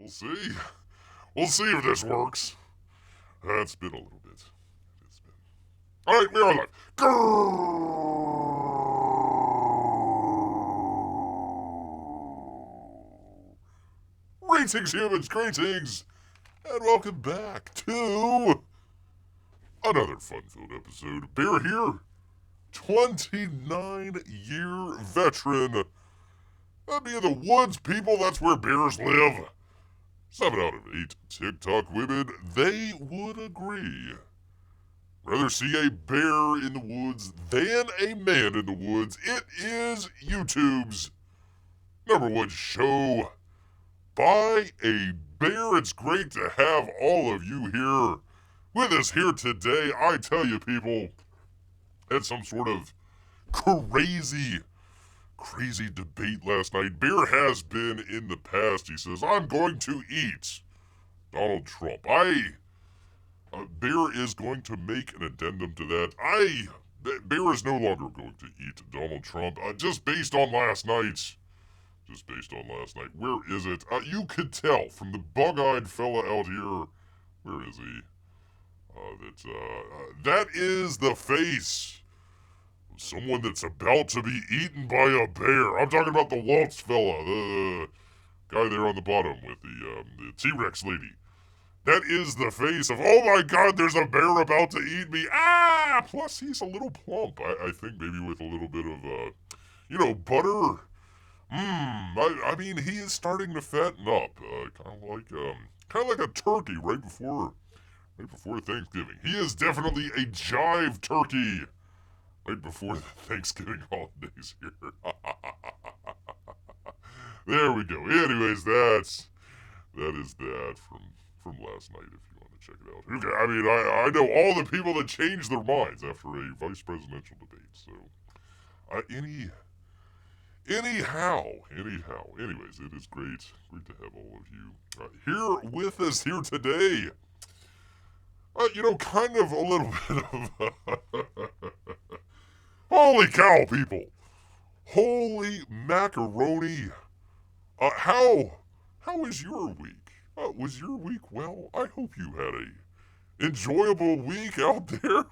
We'll see. We'll see if this works. It's been a little bit. It's been. Alright, we are live. Greetings, humans, greetings, and welcome back to another fun-filled episode of Bear here. 29-year veteran. That'd be in the woods, people. That's where bears live. 7 out of 8 TikTok women, they would agree. Rather see a bear in the woods than a man in the woods. It is YouTube's #1 show by a bear. It's great to have all of you here with us here today. I tell you, people, it's some sort of crazy debate last night. Bear has been in the past. He says, I'm going to eat Donald Trump. Bear is going to make an addendum to that. Bear is no longer going to eat Donald Trump. Just based on last night. Where is it? You could tell from the bug-eyed fella out here. Where is he? That is the face. Someone that's about to be eaten by a bear. I'm talking about the Waltz fella, the guy there on the bottom with the T-Rex lady. That is the face of, oh my god, there's a bear about to eat me. Plus he's a little plump. I think maybe with a little bit of, butter. I mean, he is starting to fatten up. Kind of like a turkey right before Thanksgiving. He is definitely a jive turkey. Right before the Thanksgiving holidays here. There we go. Anyways, that is that from last night, if you want to check it out. Okay, I mean, I know all the people that changed their minds after a vice presidential debate, so anyways, it is great to have all of you here with us here today. Kind of a little bit of holy cow, people! Holy macaroni! How was your week? Was your week well? I hope you had a enjoyable week out there.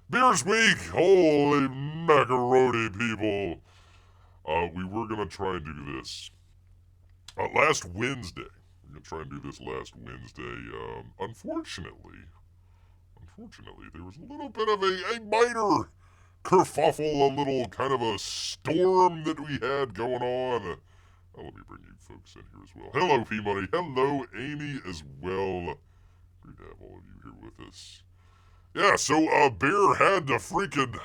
Beer's week! Holy macaroni, people! We were gonna try and do this last Wednesday. We're gonna try and do this last Wednesday. Unfortunately, there was a little bit of a minor kerfuffle, a little kind of a storm that we had going on. Let me bring you folks in here as well. Hello, P-Money. Hello, Amy, as well. Great to have all of you here with us. Yeah, so Bear had to freaking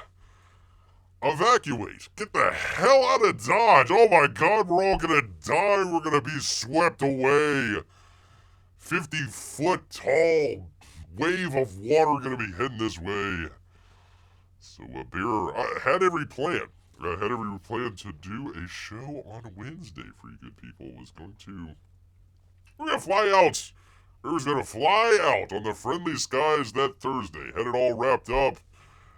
evacuate. Get the hell out of Dodge. Oh my god, we're all gonna die. We're gonna be swept away. 50-foot tall wave of water gonna be heading this way. So Bear had every plan. To do a show on Wednesday for you good people. We're gonna fly out. Bear's gonna fly out on the friendly skies that Thursday. Had it all wrapped up.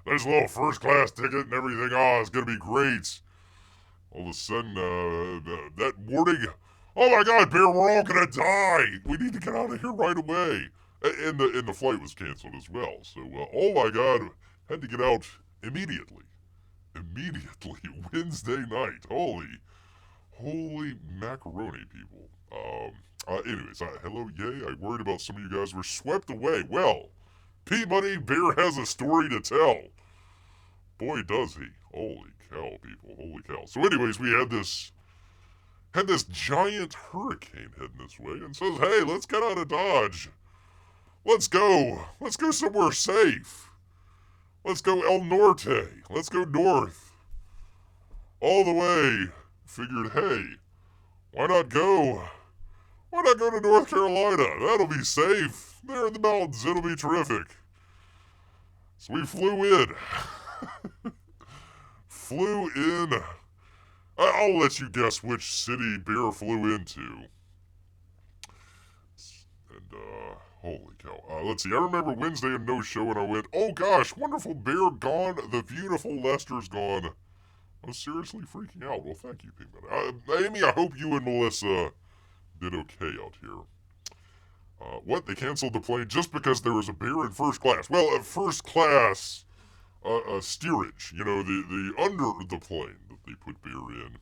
Nice little first class ticket and everything. It's gonna be great. All of a sudden, that morning, oh my god, Bear, we're all gonna die. We need to get out of here right away. And the flight was canceled as well. So, oh my god, had to get out immediately, Wednesday night. Holy macaroni, people. Anyways, hello, yay. I worried about some of you guys were swept away. Well, P-Money, Bear has a story to tell. Boy, does he. Holy cow, people. Holy cow. So anyways, we had this giant hurricane heading this way and says, hey, let's get out of Dodge. Let's go somewhere safe. Let's go El Norte. Let's go north. All the way. Figured, hey, why not go to North Carolina? That'll be safe. There in the mountains. It'll be terrific. So we flew in. I'll let you guess which city Bear flew into. And, holy cow. Let's see, I remember Wednesday and no show, and I went, oh gosh, wonderful Bear gone, the beautiful Lester's gone. I was seriously freaking out. Well, thank you, Pigman. Amy, I hope you and Melissa did okay out here. What? They canceled the plane just because there was a bear in first class. Well, first class steerage, the under the plane that they put beer in.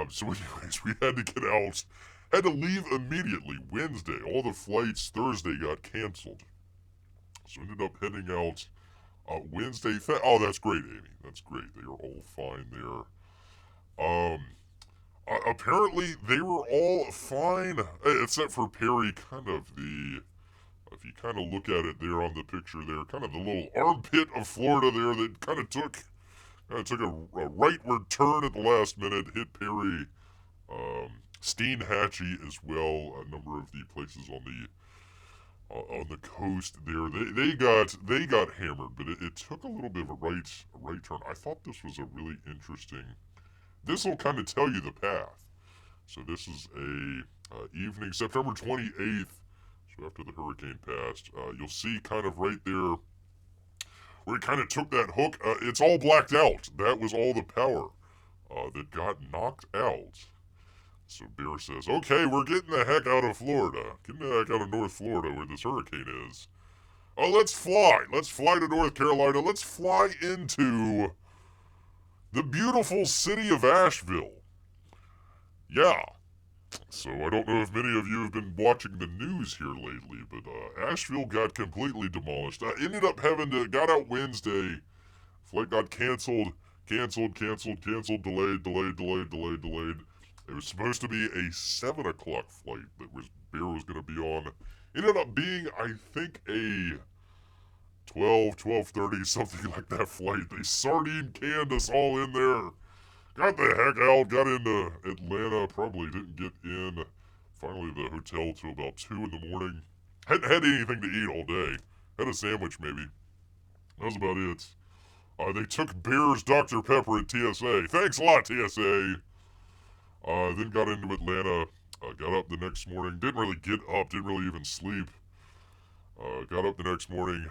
So anyways, we had to get out, had to leave immediately Wednesday. All the flights Thursday got canceled. So ended up heading out Wednesday. Oh, that's great, Amy. That's great. They are all fine there. Apparently they were all fine, except for Perry, if you kind of look at it there on the picture there, kind of the little armpit of Florida there that kind of took a rightward turn at the last minute, hit Perry, Steinhatchee as well, a number of the places on the coast there. They got hammered, but it took a little bit of a right turn. I thought this was a really interesting. This will kind of tell you the path. So this is a evening, September 28th. So after the hurricane passed, you'll see kind of right there where it kind of took that hook. It's all blacked out. That was all the power that got knocked out. So Bear says, okay, we're getting the heck out of Florida. Getting the heck out of North Florida where this hurricane is. Let's fly. Let's fly to North Carolina. Let's fly into the beautiful city of Asheville. Yeah. So I don't know if many of you have been watching the news here lately, but Asheville got completely demolished. Ended up got out Wednesday. Flight got canceled, delayed. It was supposed to be a 7 o'clock flight that Bear was going to be on. Ended up being, I think, a 12:30, something like that flight. They sardine canned us all in there. Got the heck out, got into Atlanta, probably didn't get in finally the hotel till about 2 in the morning. Hadn't had anything to eat all day. Had a sandwich maybe. That was about it. They took Bear's Dr. Pepper at TSA. Thanks a lot, TSA. Then got into Atlanta. Got up the next morning. Didn't really get up, didn't really even sleep. Got up the next morning,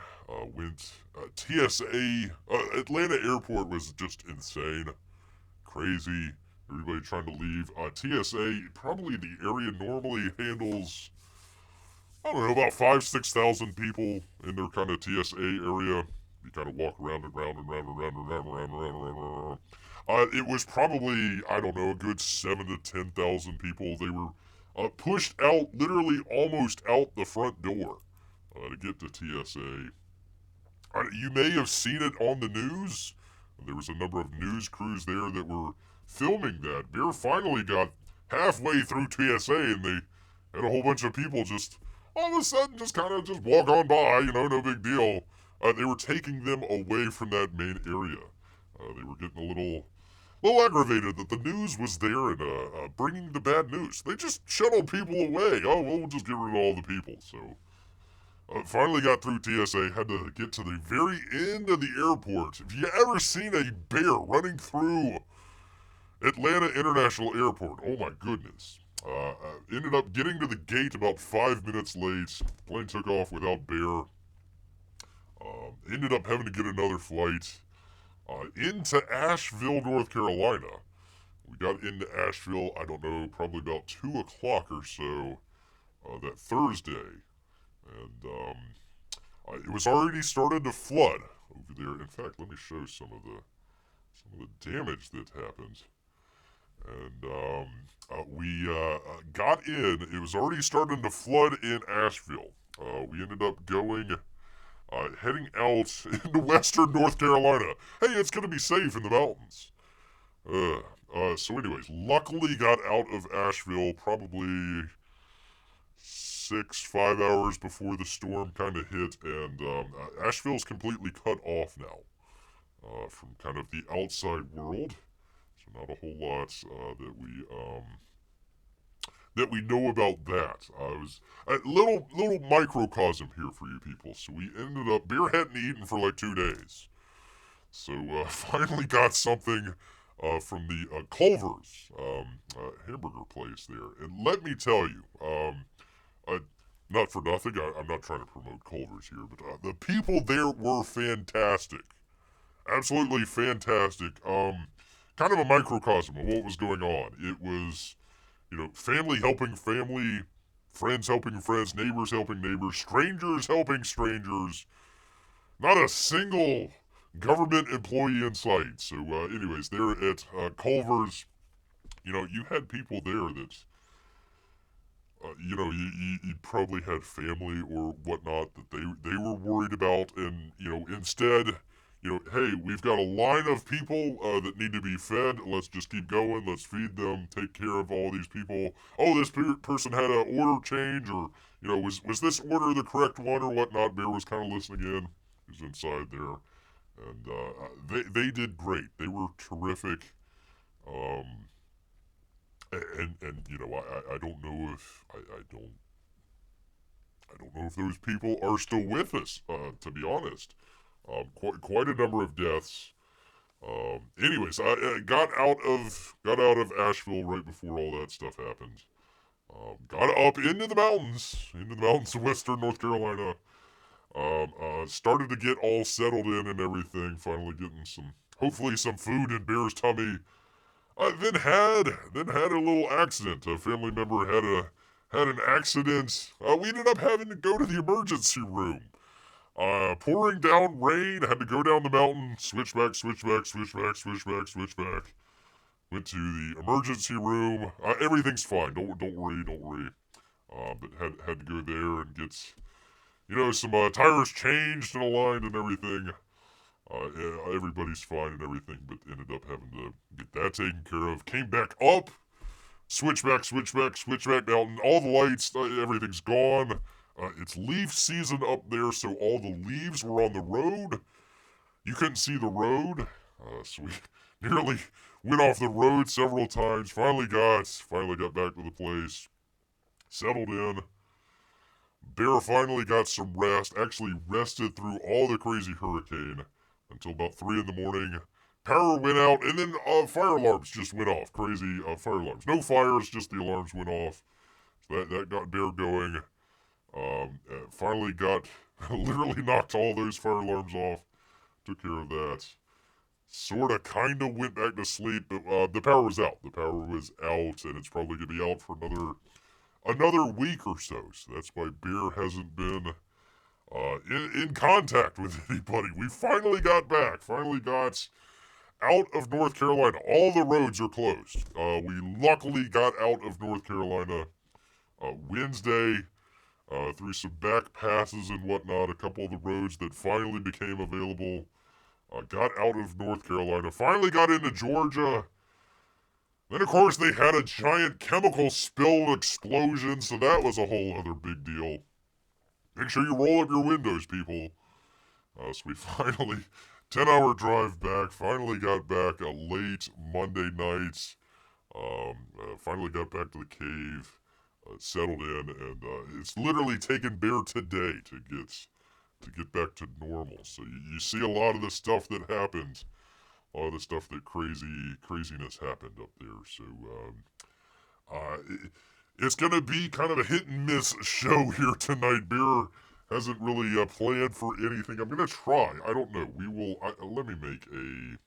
went TSA. Atlanta airport was just insane. Crazy. Everybody trying to leave. TSA, probably the area normally handles, I don't know, about 6,000 people in their kind of TSA area. You kind of walk around and round and round and round and round and round and round and round. It was probably, I don't know, a good 7,000 to 10,000 people. They were pushed out, literally almost out the front door to get to TSA. You may have seen it on the news. There was a number of news crews there that were filming that. Bear finally got halfway through TSA and they had a whole bunch of people just all of a sudden just kind of just walk on by, no big deal. They were taking them away from that main area. They were getting a little aggravated that the news was there and bringing the bad news. They just shuttled people away. Oh, well, we'll just get rid of all the people. So finally got through TSA, had to get to the very end of the airport. Have you ever seen a bear running through Atlanta International Airport? Oh my goodness. Ended up getting to the gate about 5 minutes late. Plane took off without Bear. Ended up having to get another flight into Asheville, North Carolina. We got into Asheville, I don't know, probably about 2 o'clock or so that Thursday. And it was already started to flood over there. In fact, let me show some of the damage that happened. And we got in. It was already starting to flood in Asheville. We ended up heading out into western North Carolina. Hey, it's going to be safe in the mountains. So anyways, luckily got out of Asheville probably 5 hours before the storm kind of hit, and Asheville's completely cut off now from kind of the outside world. So not a whole lot that we know about that. It was a little microcosm here for you people. So we ended up, Bear hadn't eaten for like 2 days. So finally got something from the Culver's hamburger place there. And let me tell you, not for nothing, I'm not trying to promote Culver's here, but the people there were fantastic. Absolutely fantastic. Kind of a microcosm of what was going on. It was family helping family, friends helping friends, neighbors helping neighbors, strangers helping strangers. Not a single government employee in sight. So, anyways, there at Culver's, you had people there that, you probably had family or whatnot that they were worried about, and instead, hey, we've got a line of people that need to be fed. Let's just keep going. Let's feed them. Take care of all these people. Oh, this person had an order change, or was this order the correct one or whatnot? Bear was kind of listening in. He was inside there, and they did great. They were terrific. Um, and I don't know if I don't know if those people are still with us. To be honest, quite a number of deaths. Anyways, I got out of Asheville right before all that stuff happened. Got up into the mountains of western North Carolina. Started to get all settled in and everything. Finally getting hopefully some food in Bear's tummy. Then had a little accident. A family member had an accident. We ended up having to go to the emergency room. Pouring down rain. Had to go down the mountain. Switch back. Went to the emergency room. Everything's fine. Don't worry. But had to go there and get some tires changed and aligned and everything. Yeah, everybody's fine and everything, but ended up having to get that taken care of. Came back up, switch back mountain. All the lights, everything's gone. It's leaf season up there, so all the leaves were on the road. You couldn't see the road, so we nearly went off the road several times. Finally got back to the place, settled in. Bear finally got some rest. Actually rested through all the crazy hurricane until about 3 in the morning. Power went out, and then fire alarms just went off. Crazy fire alarms. No fires, just the alarms went off. So that got Bear going. Finally got, literally knocked all those fire alarms off. Took care of that. Sorta, kinda went back to sleep, but the power was out. The power was out, and it's probably going to be out for another week or so. So that's why Bear hasn't been in contact with anybody. We finally got back. Finally got out of North Carolina. All the roads are closed. We luckily got out of North Carolina Wednesday through some back passes and whatnot. A couple of the roads that finally became available. Got out of North Carolina. Finally got into Georgia. Then, of course, they had a giant chemical spill explosion, so that was a whole other big deal. Make sure you roll up your windows, people. So we finally, 10-hour drive back, finally got back late Monday night. Finally got back to the cave, settled in, and it's literally taken Bear today to get back to normal. So you see a lot of the stuff that happened. All the stuff that craziness happened up there. So, it's gonna be kind of a hit and miss show here tonight. Bear hasn't really planned for anything. I'm gonna try. I don't know. We will. Let me make I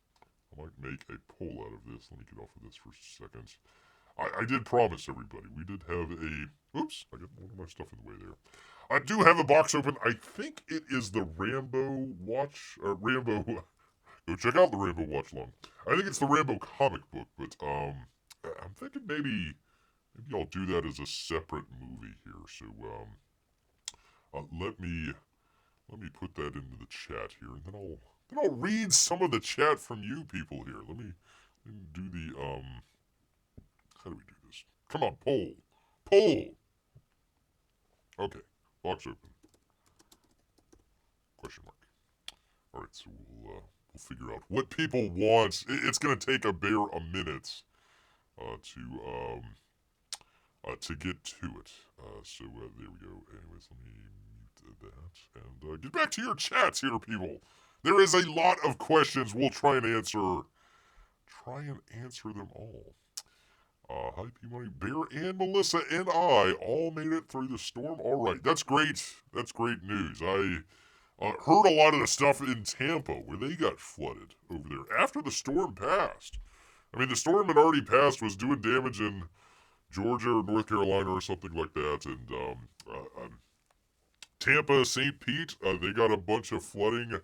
might make a poll out of this. Let me get off of this for a second. I did promise everybody. We did have a. Oops! I got one of my stuff in the way there. I do have a box open. I think it is the Rambo Watch or Rambo. Go check out the Rambo Watch Long. I think it's the Rambo comic book, but I'm thinking maybe I'll do that as a separate movie here. So let me put that into the chat here, and then I'll read some of the chat from you people here. Let me do the how do we do this? Come on, poll. Okay, box open. Question mark. All right, so we'll figure out what people want. It's gonna take a Bear a minute to get to it. So there we go. Anyways, let me mute that and get back to your chats here, people. There is a lot of questions. We'll try and answer them all. Hi, P-Money. Bear and Melissa and I all made it through the storm. All right, that's great. That's great news. I heard a lot of the stuff in Tampa where they got flooded over there after the storm passed. I mean, the storm had already passed, was doing damage in Georgia or North Carolina or something like that, and Tampa, St. Pete, they got a bunch of flooding.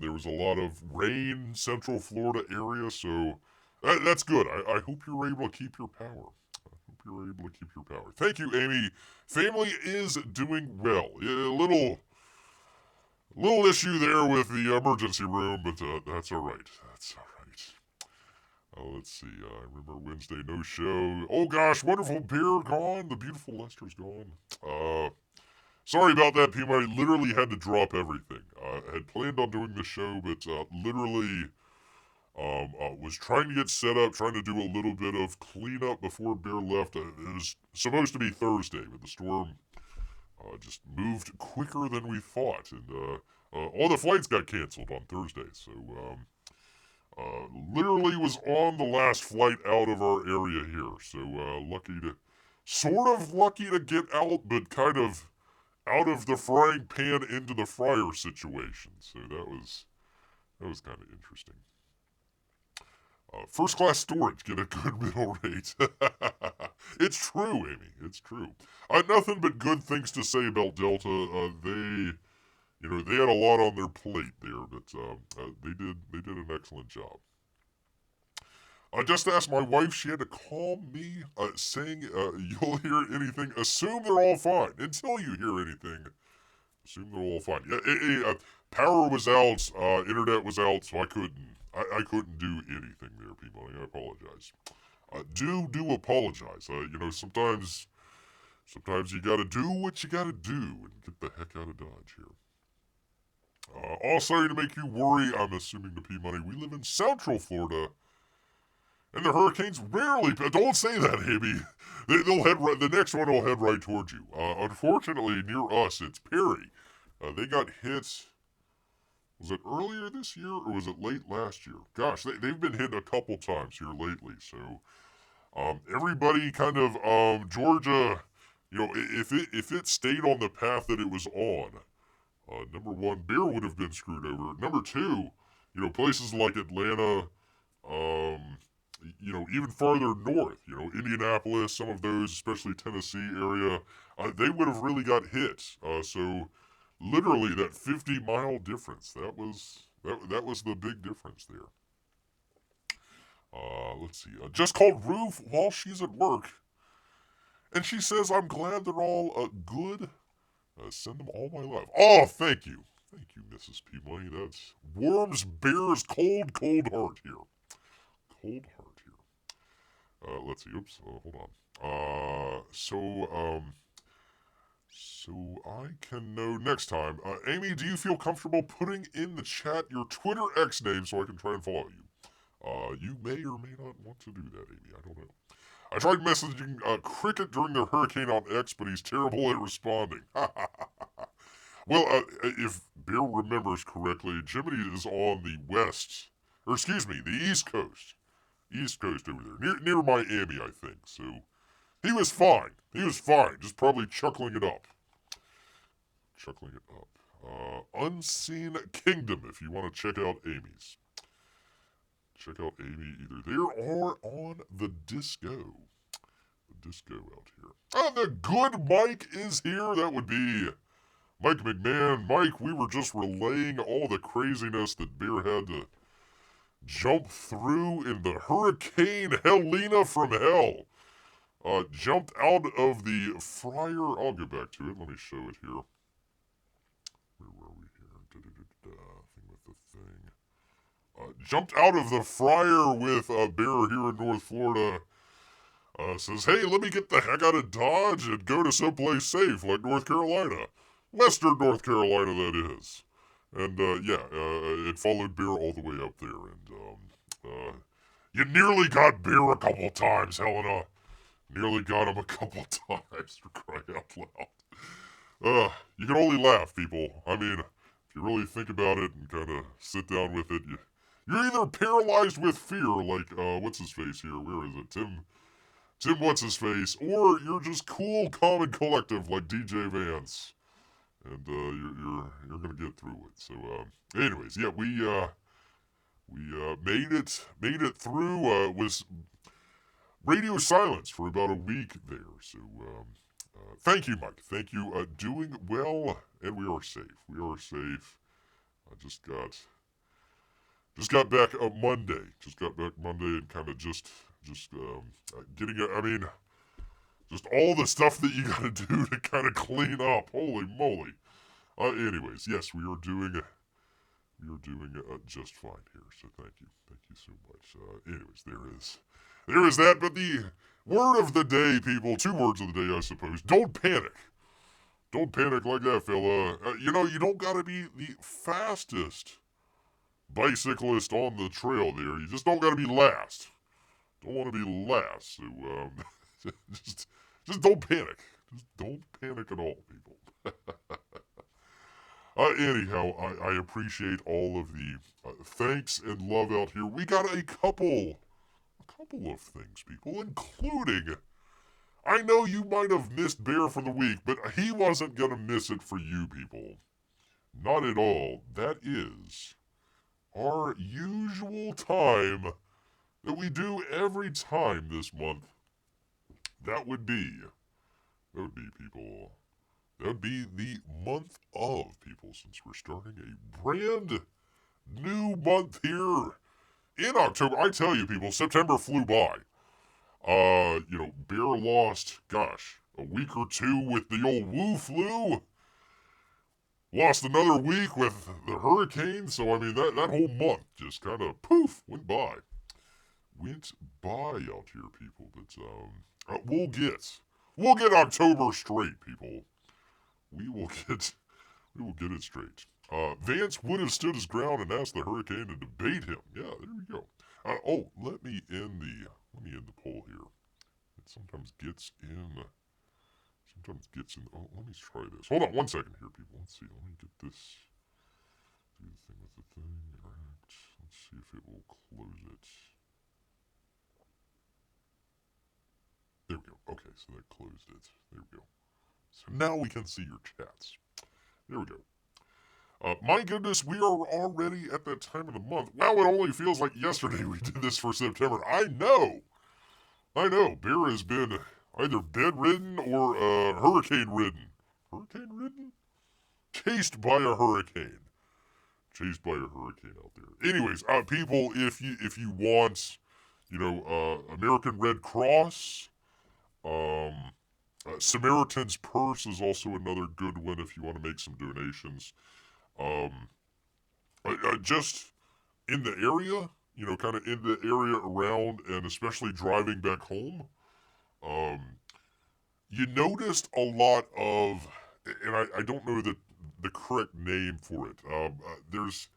There was a lot of rain, Central Florida area, so that's good. I hope you're able to keep your power. I hope you're able to keep your power. Thank you, Amy. Family is doing well. A little issue there with the emergency room, but that's all right. That's all right. Let's see. I remember Wednesday, no show. Oh gosh, wonderful beer gone. The beautiful Lester's gone. Sorry about that, P. I literally had to drop everything. I had planned on doing the show, but literally was trying to get set up, trying to do a little bit of cleanup before Bear left. It was supposed to be Thursday, but the storm just moved quicker than we thought, and all the flights got canceled on Thursday. So literally was on the last flight out of our area here. So sort of lucky to get out, but kind of out of the frying pan into the fryer situation. So that was kind of interesting. First class storage, get a good middle rate. It's true, Amy. It's true. Nothing but good things to say about Delta. They had a lot on their plate there, but they did an excellent job. I just asked my wife. She had to call me, saying you'll hear anything. Assume they're all fine. Until you hear anything, assume they're all fine. Yeah, power was out, internet was out, so I couldn't do anything there, people. I apologize. Do apologize. Sometimes you gotta do what you gotta do and get the heck out of Dodge here. All sorry to make you worry. I'm assuming the P-Money. We live in Central Florida, and the hurricanes rarely. Don't say that, Amy. They'll head right. The next one will head right towards you. Unfortunately, near us, it's Perry. They got hit. Was it earlier this year or was it late last year? Gosh, they've been hit a couple times here lately. So everybody kind of Georgia, if it stayed on the path that it was on, number one, Bear would have been screwed over. Number two, places like Atlanta, even farther north, Indianapolis, some of those, especially Tennessee area, they would have really got hit. So literally that 50-mile difference, that was the big difference there. Let's see. Just called Roof while she's at work, and she says, I'm glad they're all good. Send them all my love. Oh, thank you. Thank you, Mrs. P. Money. That's warms Bear's cold heart here. Cold heart here. Let's see. Oops. Hold on. So I can know next time. Amy, do you feel comfortable putting in the chat your Twitter X name so I can try and follow you? You may or may not want to do that, Amy. I don't know. I tried messaging Cricket during the hurricane on X, but he's terrible at responding. Well, if Bear remembers correctly, Jiminy is on the the East Coast. East Coast over there, near Miami, I think. So he was fine. Just probably chuckling it up. Unseen Kingdom, if you want to check out Amy's. Check out Amy either there or on the disco. The disco out here. The good Mike is here. That would be Mike McMahon. Mike, we were just relaying all the craziness that Bear had to jump through in the Hurricane Helene from hell. Jumped out of the fryer. I'll get back to it. Let me show it here. Where were we here? Thing with the thing. Jumped out of the fryer with Bear here in North Florida. Says, hey, let me get the heck out of Dodge and go to someplace safe like North Carolina. Western North Carolina, that is. And, it followed Bear all the way up there. And, you nearly got Bear a couple times, Helena. Nearly got him a couple times, for crying out loud. You can only laugh, people. I mean, if you really think about it and kind of sit down with it, you're either paralyzed with fear, like, what's-his-face here? Where is it? Tim what's-his-face. Or you're just cool, calm, and collective like DJ Vance. And, you're gonna get through it. So, anyways, yeah, we made it through, was radio silence for about a week there. So thank you, Mike. Thank you. Doing well, and we are safe. We are safe. I just got back Monday. Just got back Monday and kind of just getting. I mean, just all the stuff that you got to do to kind of clean up. Holy moly. Anyways, yes, we are doing just fine here. So thank you so much. Anyways, there is that. But the word of the day, people. 2 words of the day, I suppose. Don't panic. Don't panic like that, fella. You don't gotta be the fastest bicyclist on the trail there. You just don't gotta be last. Don't want to be last. So just don't panic. Just don't panic at all, people. Anyhow, I appreciate all of the thanks and love out here. We got a couple of things, people, including, I know you might have missed Bear for the week, but he wasn't gonna miss it for you, people. Not at all. That is our usual time that we do every time this month. That would be, people. That would be the month of, people, since we're starting a brand new month here in October. I tell you, people, September flew by. Bear lost, a week or 2 with the old Woo flu. Lost another week with the hurricane. So, I mean, that whole month just kind of poof, went by. Went by out here, people. But, we'll get October straight, people. We will get it straight. Vance would have stood his ground and asked the hurricane to debate him. Yeah, there we go. Let me end the poll here. It sometimes gets in. Oh, let me try this. Hold on 1 second here, people. Let's see. Let me get this. Do the thing with the thing. All right. Let's see if it will close it. There we go. Okay, so that closed it. There we go. So now we can see your chats. There we go. My goodness, we are already at that time of the month. Wow, it only feels like yesterday we did this for September. I know. Bear has been either bedridden or hurricane-ridden. Hurricane-ridden? Chased by a hurricane out there. Anyways, people, if you want, American Red Cross, Samaritan's Purse is also another good one if you want to make some donations. Just in the area, kind of in the area around, and especially driving back home, you noticed a lot of, and I don't know the correct name for it. There's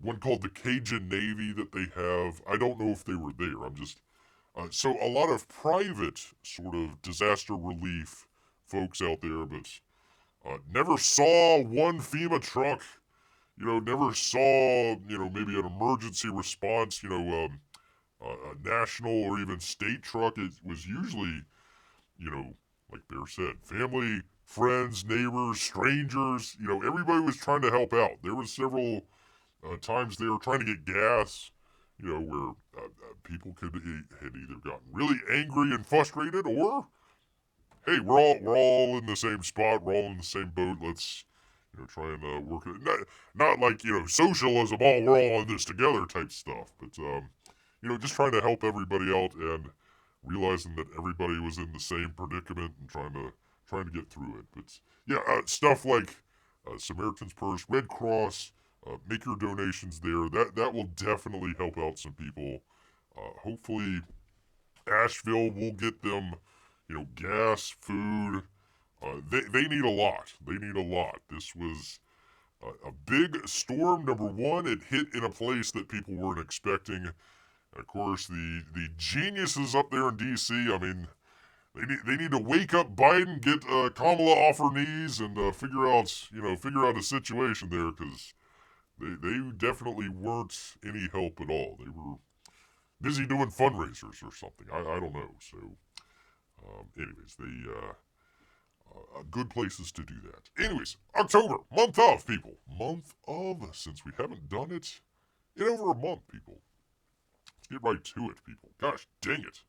one called the Cajun Navy that they have. I don't know if they were there. So a lot of private sort of disaster relief folks out there, but never saw one FEMA truck, never saw, maybe an emergency response, a national or even state truck. It was usually, like Bear said, family, friends, neighbors, strangers, everybody was trying to help out. There were several times they were trying to get gas, where people had either gotten really angry and frustrated, or, hey, we're all in the same spot, we're all in the same boat, let's, try and work it. Not like, socialism, we're all in this together type stuff, but, just trying to help everybody out and realizing that everybody was in the same predicament and trying to get through it. But, yeah, stuff like Samaritan's Purse, Red Cross, make your donations there. That will definitely help out some people. Hopefully, Asheville will get them, gas, food. They need a lot. This was a big storm. Number one, it hit in a place that people weren't expecting. Of course, the geniuses up there in D.C., I mean, they need to wake up Biden, get Kamala off her knees, and figure out a situation there, because they definitely weren't any help at all. They were busy doing fundraisers or something. I don't know. So, anyways, good places to do that. Anyways, October, month of, people. Month of, since we haven't done it in over a month, people. Let's get right to it, people. Gosh dang it.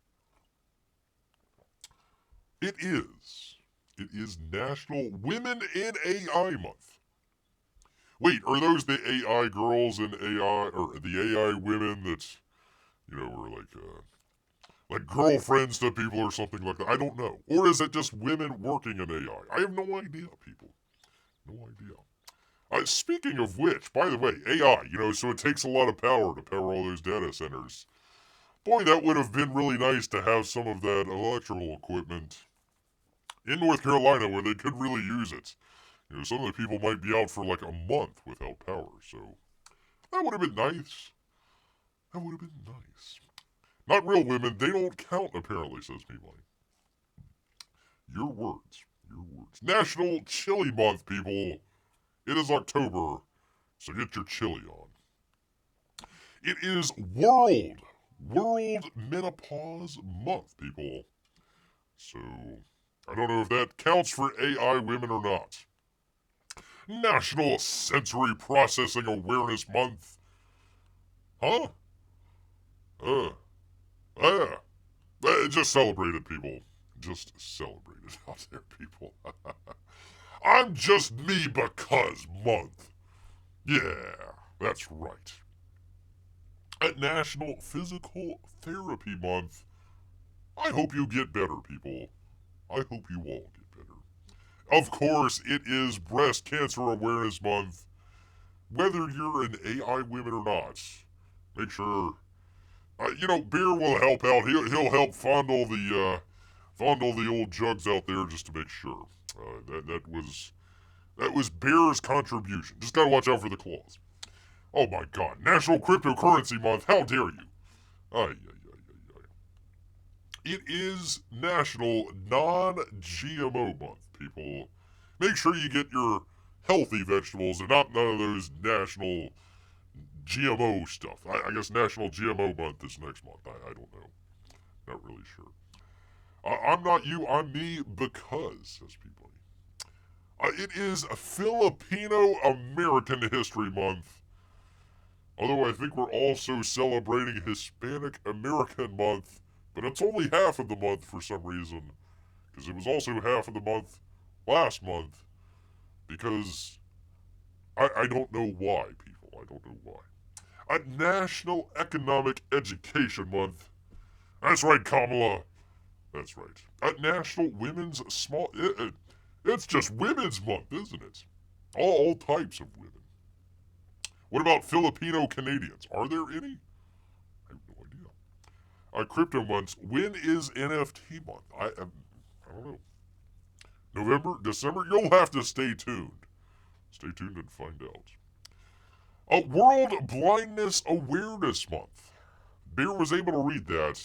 It is. It is National Women in AI Month. Wait, are those the AI girls and AI, or the AI women that, are like girlfriends to people or something like that? I don't know. Or is it just women working in AI? I have no idea, people. No idea. Speaking of which, by the way, AI, so it takes a lot of power to power all those data centers. Boy, that would have been really nice to have some of that electrical equipment in North Carolina where they could really use it. Some of the people might be out for like a month without power, so that would have been nice. That would have been nice. Not real women, they don't count, apparently, says Meanwhile. Your words. Your words. National Chili Month, people. It is October, so get your chili on. It is World Menopause Month, people. So, I don't know if that counts for AI women or not. National Sensory Processing Awareness Month. Huh? Just celebrate it, people. Just celebrate it out there, people. I'm just me because month. Yeah, that's right. At National Physical Therapy Month. I hope you get better, people. I hope you all get better. Of course, it is Breast Cancer Awareness Month. Whether you're an AI woman or not, make sure. Beer will help out. He'll help fondle the old jugs out there just to make sure. That was Beer's contribution. Just gotta watch out for the claws. Oh my God! National Cryptocurrency Month. How dare you? Ay. It is National Non-GMO Month, people. Make sure you get your healthy vegetables and not none of those national GMO stuff. I guess National GMO Month is next month. I don't know. Not really sure. I'm not you, I'm me because, says people. It is Filipino American History Month. Although I think we're also celebrating Hispanic American Month, but it's only half of the month for some reason. Because it was also half of the month last month. Because I don't know why, people. I don't know why. National Economic Education Month. That's right, Kamala. That's right. National Women's Small... it's just Women's Month, isn't it? All types of women. What about Filipino Canadians? Are there any? I have no idea. Crypto months. When is NFT month? I don't know. November? December? You'll have to stay tuned. Stay tuned and find out. World Blindness Awareness Month. Bear was able to read that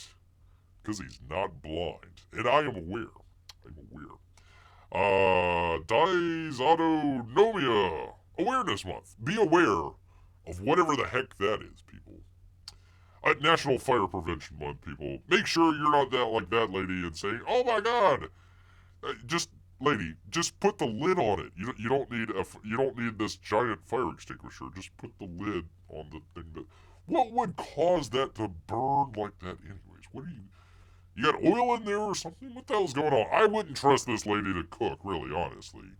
because he's not blind. And I am aware. I'm aware. Dysautonomia Awareness Month. Be aware of whatever the heck that is, people. National Fire Prevention Month, people. Make sure you're not that like that lady and saying, "Oh my God!" Lady, just put the lid on it. You don't need this giant fire extinguisher. Just put the lid on the thing that. What would cause that to burn like that, anyways? What are you? You got oil in there or something? What the hell's going on? I wouldn't trust this lady to cook, really, honestly.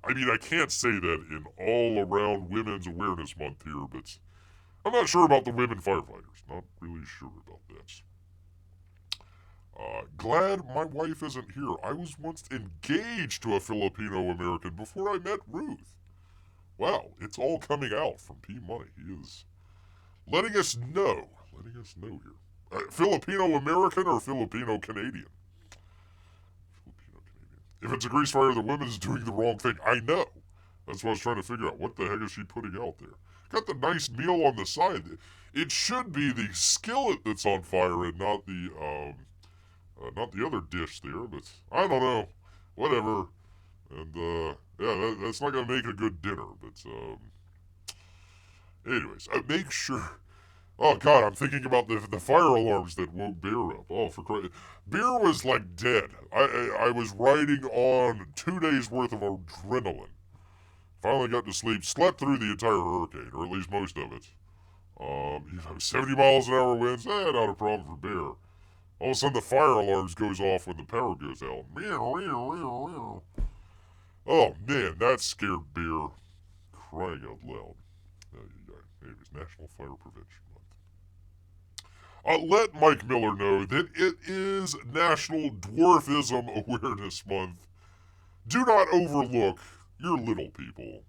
I can't say that in all around Women's Awareness Month here, but I'm not sure about the women firefighters. Not really sure about that. Glad my wife isn't here. I was once engaged to a Filipino American before I met Ruth. Wow, it's all coming out from P Money. He is letting us know here. Filipino American or Filipino Canadian? Filipino Canadian. If it's a grease fire, the woman's doing the wrong thing. I know. That's what I was trying to figure out. What the heck is she putting out there? Got the nice meal on the side. It should be the skillet that's on fire and not the other dish there. But I don't know. Whatever. And that's not gonna make a good dinner. But anyways, make sure. Oh God, I'm thinking about the fire alarms that woke Bear up. Oh, for Christ! Bear was like dead. I was riding on 2 days worth of adrenaline. Finally got to sleep. Slept through the entire hurricane, or at least most of it. 70 miles an hour winds. Not a problem for Bear. All of a sudden the fire alarms goes off when the power goes out. Meow, meow, meow, meow. Oh man, that scared Bear crying out loud. Anyways, National Fire Prevention Month. Let Mike Miller know that it is National Dwarfism Awareness Month. Do not overlook your little people.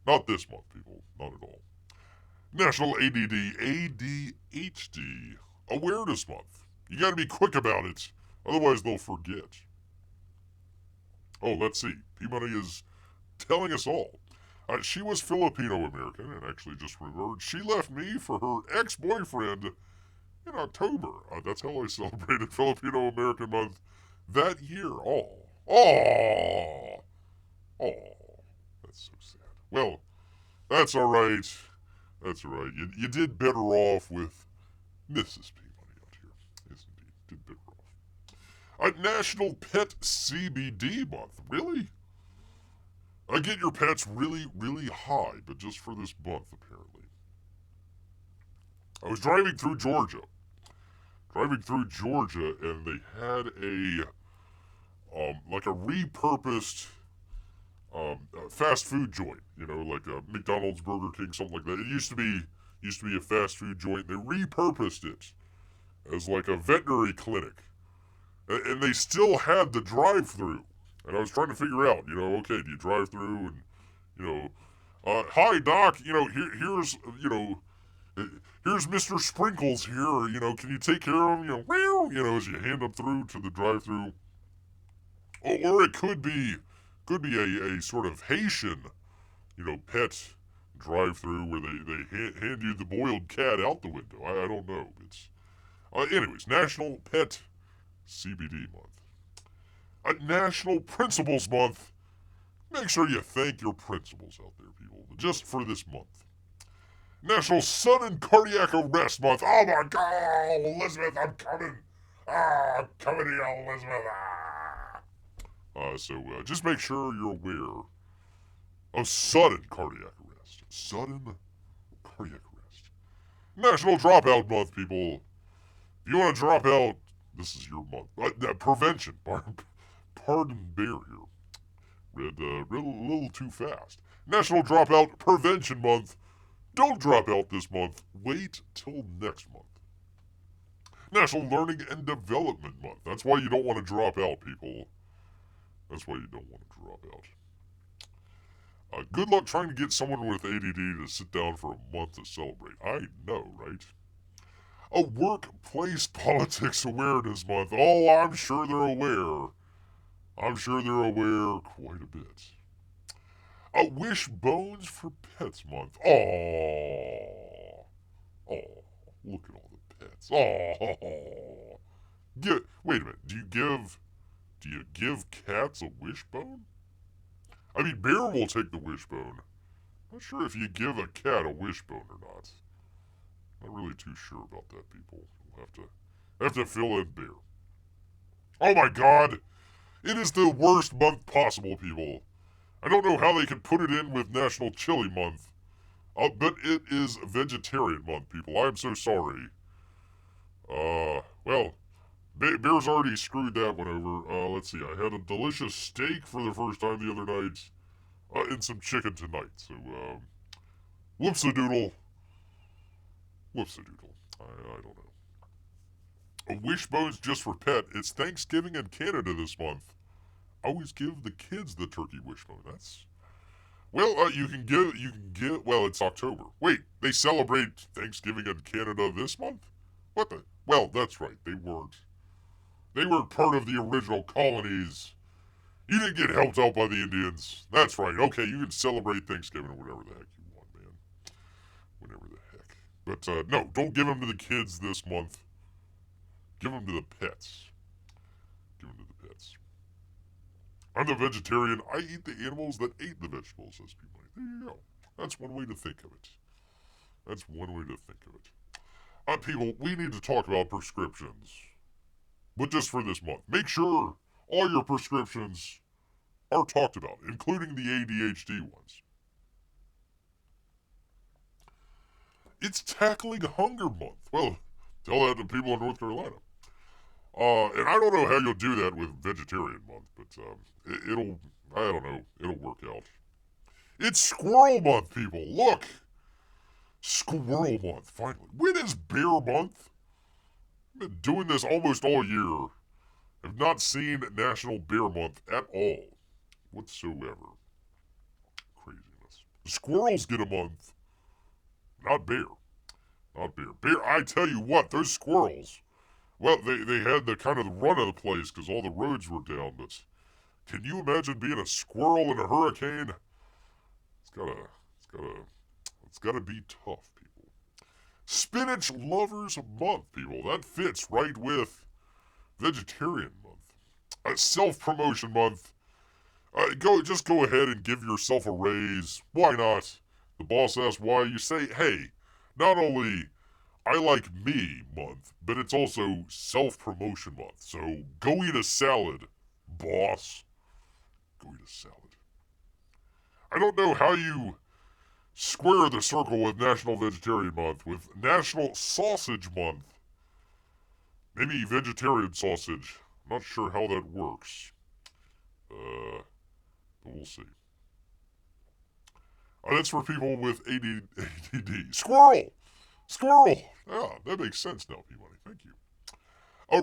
Not this month, people. Not at all. National ADHD Awareness Month. You gotta be quick about it, otherwise they'll forget. Oh, let's see. P-Money is telling us all. She was Filipino-American and actually just remembered she left me for her ex-boyfriend in October. That's how I celebrated Filipino-American Month that year. Oh, that's so sad. Well, that's all right. That's all right. You did better off with Mrs. P-Money out here. Yes, indeed. Did better off. National Pet CBD Month. Really? Get your pets really, really high, but just for this month, apparently. I was driving through Georgia. And they had like a repurposed fast food joint. You know, like a McDonald's, Burger King, something like that. It used to be a fast food joint. They repurposed it as like a veterinary clinic, and they still had the drive-through. And I was trying to figure out, you know, okay, do you drive through and, you know, hi doc, you know, here's Mr. Sprinkles here, you know, can you take care of him, you know, as you hand him through to the drive-through. Or it could be a sort of Haitian, you know, pet drive-through where they hand you the boiled cat out the window. I don't know. It's anyways, National Pet CBD Month. National Principals Month. Make sure you thank your principals out there, people, just for this month. National Sudden Cardiac Arrest Month. Oh my God, Elizabeth, I'm coming. I'm coming to you, Elizabeth. So just make sure you're aware of sudden cardiac arrest. Sudden cardiac arrest. National Dropout Month, people. If you want to drop out, this is your month. Prevention. Pardon Bear here. Read a little too fast. National Dropout Prevention Month. Don't drop out this month. Wait till next month. National Learning and Development Month. That's why you don't want to drop out, people. That's why you don't want to drop out. Good luck trying to get someone with ADD to sit down for a month to celebrate. I know, right? A Workplace Politics Awareness Month. Oh, I'm sure they're aware. I'm sure they're aware quite a bit. A Wishbones for Pets Month. Oh, look at all the pets. Oh, wait a minute. Do you give cats a wishbone? I mean, Bear will take the wishbone. Not sure if you give a cat a wishbone or not. Not really too sure about that, people. We'll have to fill in Bear. Oh my God! It is the worst month possible, people. I don't know how they can put it in with National Chili Month. But it is Vegetarian Month, people. I'm so sorry. Well, Bear's already screwed that one over. Let's see. I had a delicious steak for the first time the other night. And some chicken tonight. So, whoops-a-doodle. Whoops-a-doodle. I don't know. A Wishbone's just for pet. It's Thanksgiving in Canada this month. Always give the kids the turkey wishbone. That's... Well, you can give, well, it's October. Wait, they celebrate Thanksgiving in Canada this month? What the? Well, that's right. They weren't part of the original colonies. You didn't get helped out by the Indians. That's right. Okay, you can celebrate Thanksgiving or whatever the heck you want, man. Whatever the heck. But, no, don't give them to the kids this month. Give them to the pets. Give them to the pets. I'm a vegetarian. I eat the animals that ate the vegetables, says people. There you go. That's one way to think of it. That's one way to think of it. People, we need to talk about prescriptions. But just for this month. Make sure all your prescriptions are talked about, including the ADHD ones. It's Tackling Hunger Month. Well, tell that to people in North Carolina. And I don't know how you'll do that with Vegetarian Month, but I don't know, it'll work out. It's Squirrel Month, people. Look! Squirrel Month, finally. When is Bear Month? I've been doing this almost all year. I've not seen National Bear Month at all. Whatsoever. Craziness. Squirrels get a month. Not bear. Not bear. Bear, I tell you what, those squirrels. Well, they had the kind of the run of the place because all the roads were down, but can you imagine being a squirrel in a hurricane? It's gotta be tough, people. Spinach Lovers Month, people. That fits right with Vegetarian Month. Self-promotion month. Just go ahead and give yourself a raise. Why not? The boss asks why. You say, hey, not only I like me month, but it's also self-promotion month. So go eat a salad, boss. Go eat a salad. I don't know how you square the circle with National Vegetarian Month, with National Sausage Month. Maybe vegetarian sausage. I'm not sure how that works. But we'll see. That's for people with ADD. Squirrel! Squirrel! Yeah, that makes sense now, P-Money. Thank you.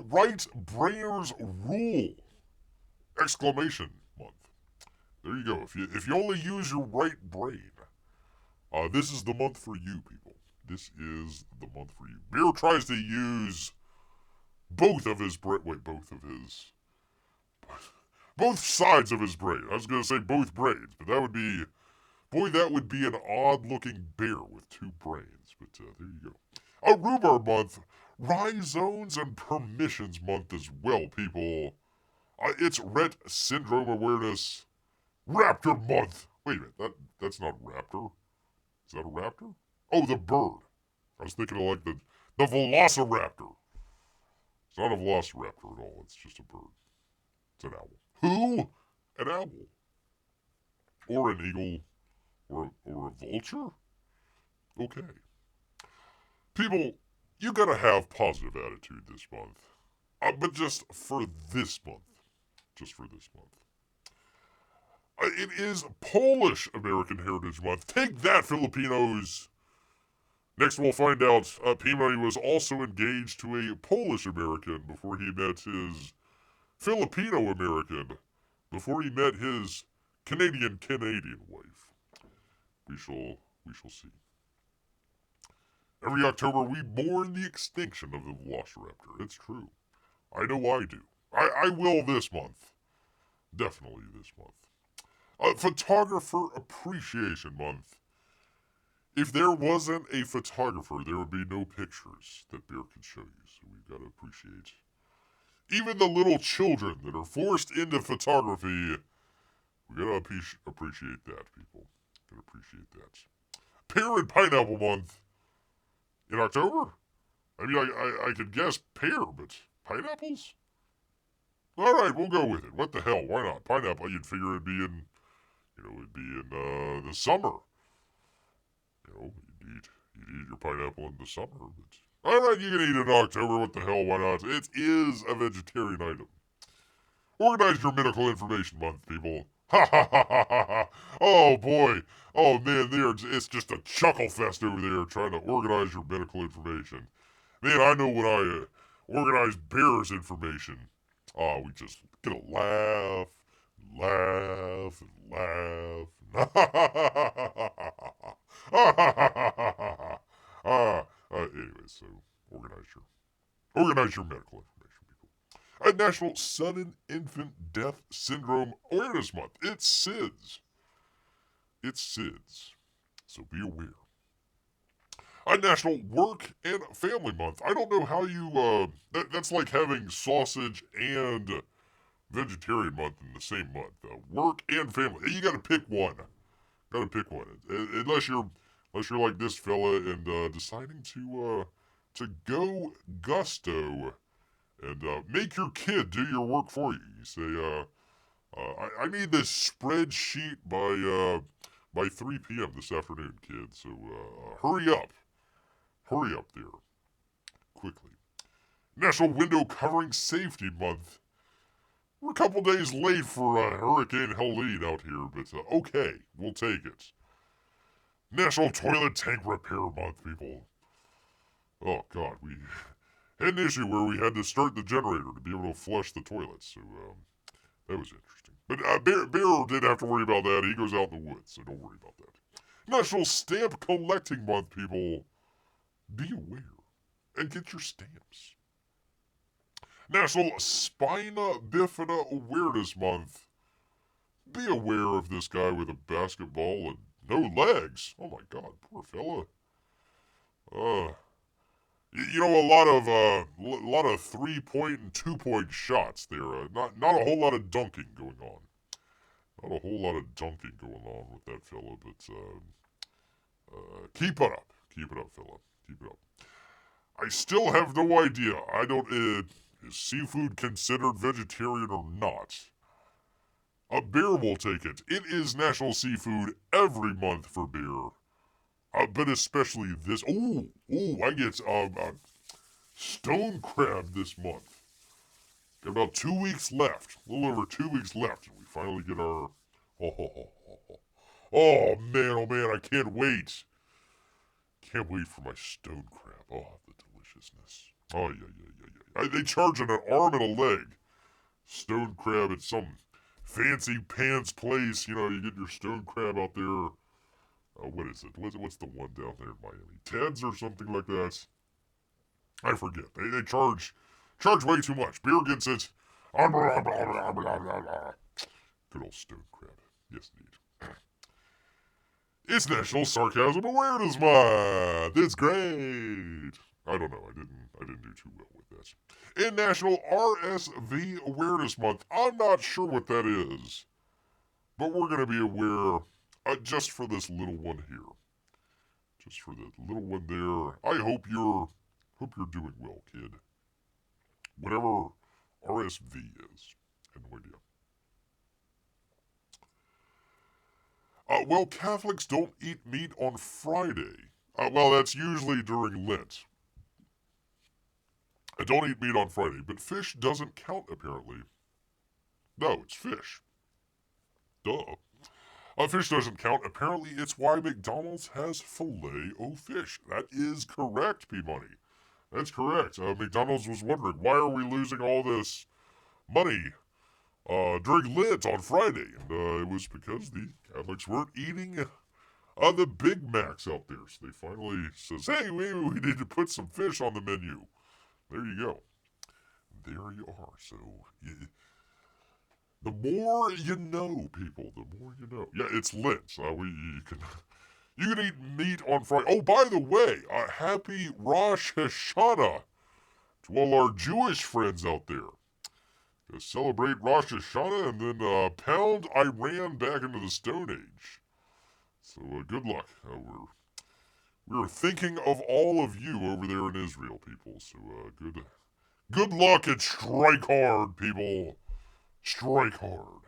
Right Brainers Rule! Exclamation month. There you go. If you only use your right brain, this is the month for you, people. This is the month for you. Bear tries to use both of his brain. Wait, both sides of his brain. I was going to say both brains, but that would be... Boy, that would be an odd-looking bear with two brains. But there you go. Rhubarb Month. Rhizomes and Permissions Month as well, people. It's Rett Syndrome Awareness Raptor Month. Wait a minute, that's not raptor. Is that a raptor? Oh, the bird. I was thinking of like the Velociraptor. It's not a Velociraptor at all. It's just a bird. It's an owl. Who? An owl. Or an eagle. Or a vulture? Okay. People, you gotta have positive attitude this month. But just for this month. Just for this month. It is Polish American Heritage Month. Take that, Filipinos! Next we'll find out P-Money was also engaged to a Polish American before he met his Filipino American, before he met his Canadian wife. We shall see. Every October we mourn the extinction of the Velociraptor. It's true. I know I do. I will this month. Definitely this month. Photographer Appreciation Month. If there wasn't a photographer, there would be no pictures that Bear could show you. So we've got to appreciate even the little children that are forced into photography. We gotta appreciate that, people. Gotta appreciate that. Pear and Pineapple Month in October. I mean, I could guess pear, but pineapples. All right, we'll go with it. What the hell? Why not? Pineapple. You'd figure it'd be in, the summer. You'd eat your pineapple in the summer. But all right, you can eat it in October. What the hell? Why not? It is a vegetarian item. Organize your medical information month, people. Ha ha ha ha ha ha! Oh boy! Oh man, it's just a chuckle fest over there trying to organize your medical information. Man, I know when I organize Bear's information. We just get a laugh, laugh, and laugh. Anyway, so organize your medical information, people. National Sudden Infant Death Syndrome Awareness Month. It's SIDS. It's SIDS. So be aware. National Work and Family Month. I don't know how you, that's like having sausage and vegetarian month in the same month. Work and family. You gotta pick one. Unless you're like this fella and deciding to go gusto and make your kid do your work for you. You say, I need this spreadsheet by 3 p.m. this afternoon, kid. So hurry up. Hurry up there. Quickly. National Window Covering Safety Month. We're a couple days late for Hurricane Helene out here, but okay, we'll take it. National Toilet Tank Repair Month, people. Oh, God, we had an issue where we had to start the generator to be able to flush the toilets, so that was interesting. But Bear didn't have to worry about that. He goes out in the woods, so don't worry about that. National Stamp Collecting Month, people. Be aware and get your stamps. National Spina Bifida Awareness Month. Be aware of this guy with a basketball and no legs. Oh my God, poor fella. You know, a lot of 3-point and 2-point shots there. Not a whole lot of dunking going on. Not a whole lot of dunking going on with that fella, but keep it up. Keep it up, fella. Keep it up. I still have no idea. I don't. Is seafood considered vegetarian or not? A bear will take it. It is National Seafood every month for bear. But especially this. I get stone crab this month. Got about 2 weeks left. A little over 2 weeks left. And we finally get our. Oh man, I can't wait. Can't wait for my stone crab. Oh, the deliciousness. Oh, yeah. They charge an arm and a leg. Stone crab at some fancy pants place. You know, you get your stone crab out there. What is it? What's the one down there in Miami? Ted's or something like that? I forget. They charge way too much. Beer gets it. Good old stone crab. Yes, indeed. It's National Sarcasm Awareness Month. It's great. I don't know. I didn't do too well with that. In National RSV Awareness Month. I'm not sure what that is, but we're going to be aware just for this little one here. Just for the little one there. I hope you're doing well, kid. Whatever RSV is. I have no idea. Well, Catholics don't eat meat on Friday. Well, that's usually during Lent. I don't eat meat on Friday, but fish doesn't count, apparently. No, it's fish. Duh. Fish doesn't count. Apparently, it's why McDonald's has Filet-O-Fish. That is correct, P-Money. That's correct. McDonald's was wondering, why are we losing all this money during Lent on Friday? And it was because the Catholics weren't eating the Big Macs out there. So they finally says, hey, we need to put some fish on the menu. There you go. There you are. So, the more you know, people, the more you know. Yeah, it's Lent. You can eat meat on Friday. Oh, by the way, happy Rosh Hashanah to all our Jewish friends out there. To celebrate Rosh Hashanah and then pound Iran back into the Stone Age. So good luck. We're thinking of all of you over there in Israel, people. So good luck and strike hard, people. Strike hard.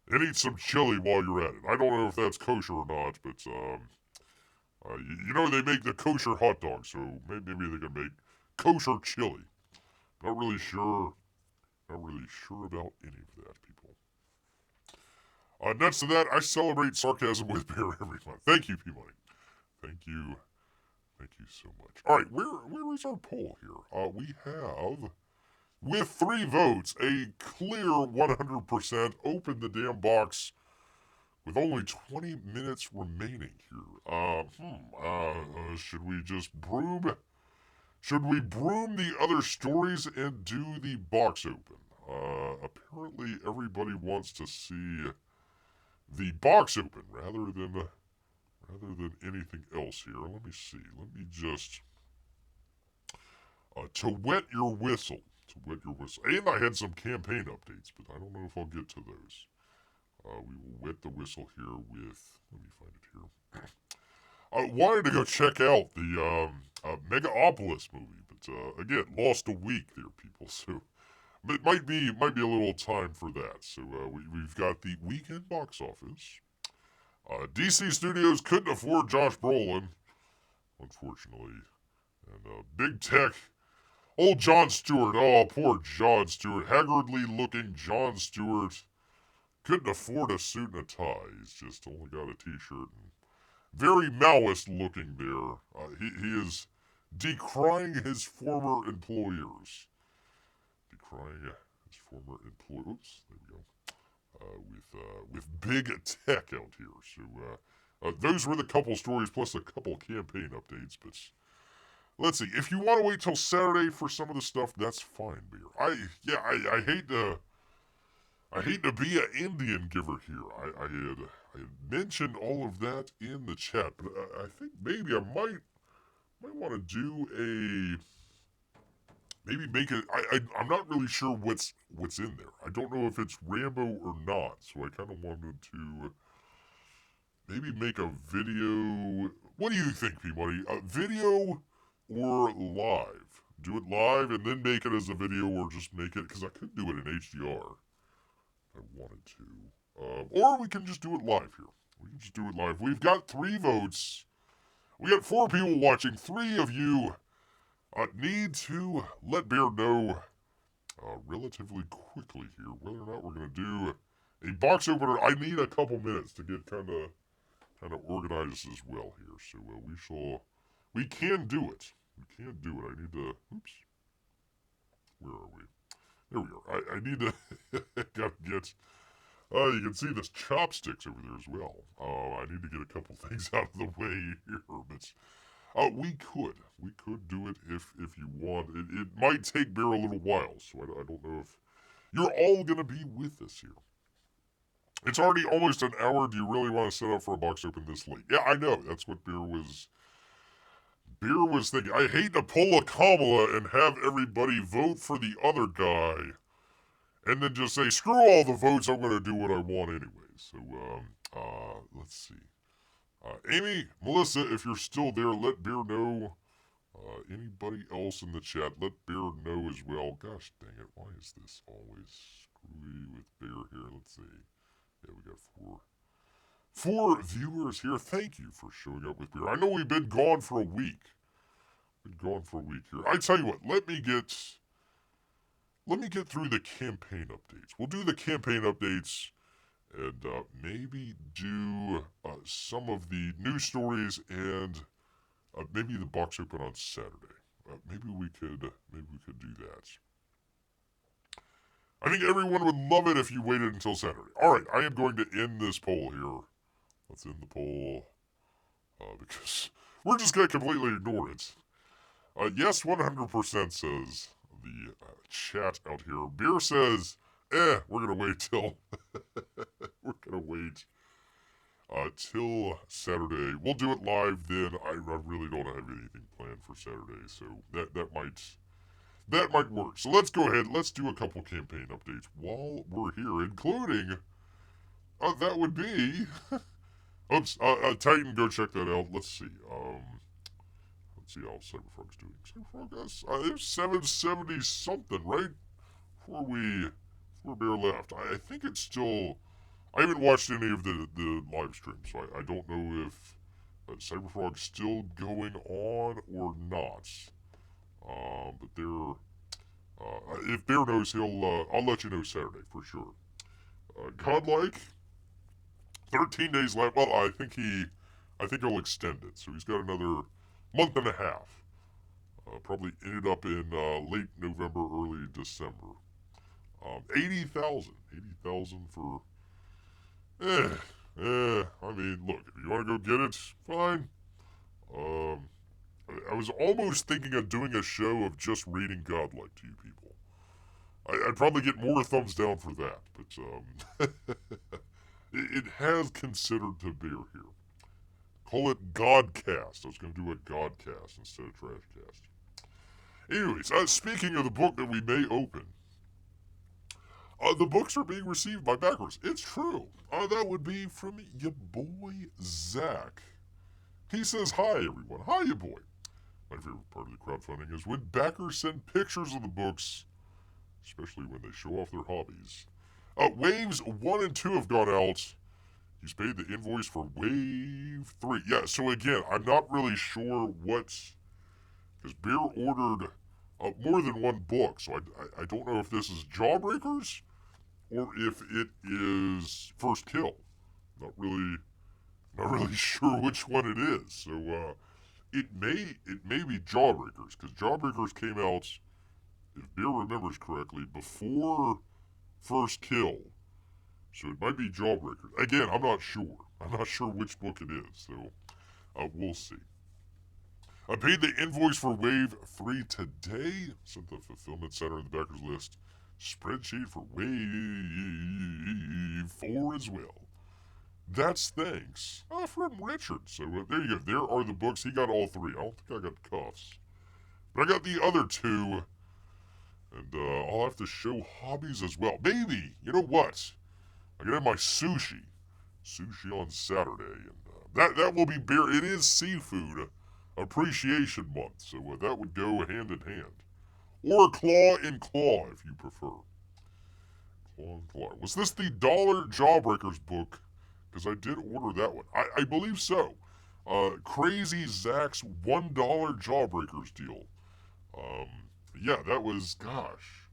And eat some chili while you're at it. I don't know if that's kosher or not, but you know they make the kosher hot dog, so maybe they can make kosher chili. Not really sure about any of that, people. Next to that, I celebrate sarcasm with beer every month. Thank you, P-Money. Thank you so much. All right, where is our poll here? We have, with 3 votes, a clear 100%. Open the damn box with only 20 minutes remaining here. Should we just broom? Should we broom the other stories and do the box open? Apparently everybody wants to see the box open rather than anything else here. Let me see. Let me just to wet your whistle. And I had some campaign updates, but I don't know if I'll get to those. We will wet the whistle here with. Let me find it here. I wanted to go check out the Megaopolis movie, but again, lost a week there, people. So it might be a little time for that. So we've got the weekend box office. DC Studios couldn't afford Josh Brolin, unfortunately, and Big Tech Old John Stewart. Oh, poor John Stewart. Haggardly looking John Stewart. Couldn't afford a suit and a tie. He's just only got a t-shirt. And very Maoist looking there. He is decrying his former employers. Decrying his former employers. Oops, there we go. With big tech out here. So those were the couple stories plus a couple campaign updates. But let's see. If you want to wait till Saturday for some of the stuff, that's fine, Beer. I hate to be an Indian giver here. I had mentioned all of that in the chat, but I think maybe I might want to do maybe make it. I'm not really sure what's in there. I don't know if it's Rambo or not, so I kind of wanted to maybe make a video. What do you think, P-Money? A video or live? Do it live and then make it as a video, or just make it, because I could do it in HDR if I wanted to. Or we can just do it live here. We can just do it live. We've got 3 votes. We got 4 people watching. 3 of you need to let Bear know relatively quickly here whether or not we're going to do a box opener. I need a couple minutes to get kind of organized as well here. So we can do it. We can do it. I need to, oops. Where are we? There we are. I need to, gotta get, you can see this chopsticks over there as well. I need to get a couple things out of the way here, but we could do it if you want. It might take Bear a little while, so I don't know if you're all gonna be with us here. It's already almost an hour. Do you really want to set up for a box open this late? Yeah, I know. That's what Bear was thinking. I hate to pull a Kamala and have everybody vote for the other guy and then just say, screw all the votes, I'm going to do what I want anyway. So, let's see. Amy, Melissa, if you're still there, let Bear know. Anybody else in the chat, let Bear know as well. Gosh dang it, why is this always screwy with Bear here? Let's see. Yeah, we got 4 viewers here. Thank you for showing up with Bear. I know we've been gone for a week. Here. I tell you what, let me get through the campaign updates. We'll do the campaign updates and maybe do some of the news stories and maybe the box open on Saturday. Maybe we could do that. I think everyone would love it if you waited until Saturday. All right, I am going to end this poll here. Let's end the poll because we're just going to completely ignore it. Yes, 100% says the chat out here. Beer says, we're going to wait till... till Saturday. We'll do it live then. I really don't have anything planned for Saturday, so that might work. So let's go ahead. Let's do a couple campaign updates while we're here, including... that would be... Oops, Titan, go check that out. Let's see. Let's see how Cyberfrog's doing. Cyberfrog, there's 770 something, right? Before Bear left. I think it's still... I haven't watched any of the live streams, so I don't know if Cyberfrog's still going on or not. But if Bear knows, I'll let you know Saturday for sure. Godlike, 13 days left. Well, I think he'll extend it, so he's got another month and a half. Probably ended up in late November, early December. 80,000 for... I mean, look, if you want to go get it, fine. I was almost thinking of doing a show of just reading Godlike to you people. I'd probably get more thumbs down for that, but, it has considered to Bear here. Call it Godcast. I was going to do a Godcast instead of Trashcast. Anyways, speaking of the book that we may open, the books are being received by backers. It's true. That would be from Ya Boi Zach. He says, hi, everyone. Hi, Ya Boi. My favorite part of the crowdfunding is when backers send pictures of the books, especially when they show off their hobbies. Waves 1 and 2 have gone out. He's paid the invoice for Wave 3. Yeah, so again, I'm not really sure what... Because Bear ordered more than one book. So I don't know if this is Jawbreakers or if it is First Kill. Not really sure which one it is. So it may be Jawbreakers, because Jawbreakers came out, if Beer remembers correctly, before First Kill. So it might be Jawbreakers. Again, I'm not sure. I'm not sure which book it is. So we'll see. I paid the invoice for Wave 3 today. Sent the fulfillment center in the backers list. Spreadsheet for Wave 4 as well. That's thanks from Richard. So there you go. There are the books. He got all 3. I don't think I got cuffs. But I got the other 2. And I'll have to show hobbies as well. Maybe. You know what? I can have my sushi. Sushi on Saturday. And that will be beer. It is seafood appreciation month. So that would go hand in hand. Or claw in claw if you prefer. Claw in claw. Was this the $1 Jawbreakers book? Because I did order that one. I believe so. Crazy Zach's $1 Jawbreakers deal. Yeah, that was, gosh.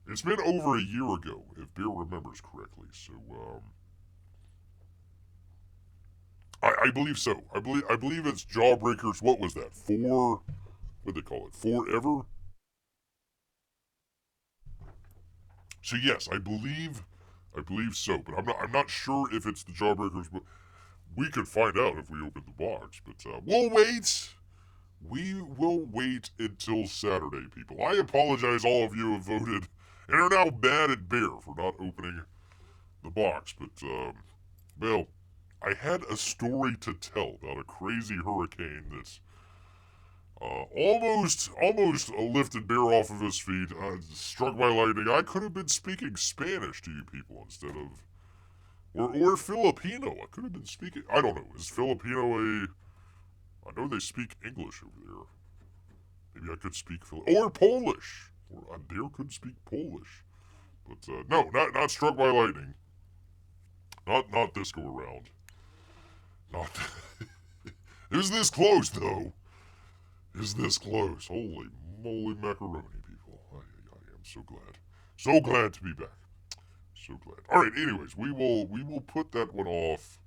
It's been over a year ago, if Beer remembers correctly. So, I believe so. I believe it's Jawbreakers. What was that? What did they call it? Forever? So yes, I believe so, but I'm not sure if it's the Jawbreakers, but we could find out if we open the box. But we'll wait. We will wait until Saturday, people. I apologize, all of you have voted and are now mad at Bear for not opening the box. But well, I had a story to tell about a crazy hurricane that's almost lifted Bear off of his feet, struck by lightning. I could have been speaking Spanish to you people instead of, or Filipino. I could have been speaking, I don't know, is Filipino I know they speak English over there. Maybe I could speak or Polish. Or Bear could speak Polish. But no, not struck by lightning. Not this go around. Not. It was this close though. Is this close? Holy moly macaroni, people. I am so glad. So glad to be back. So glad. Alright, anyways, we will put that one off.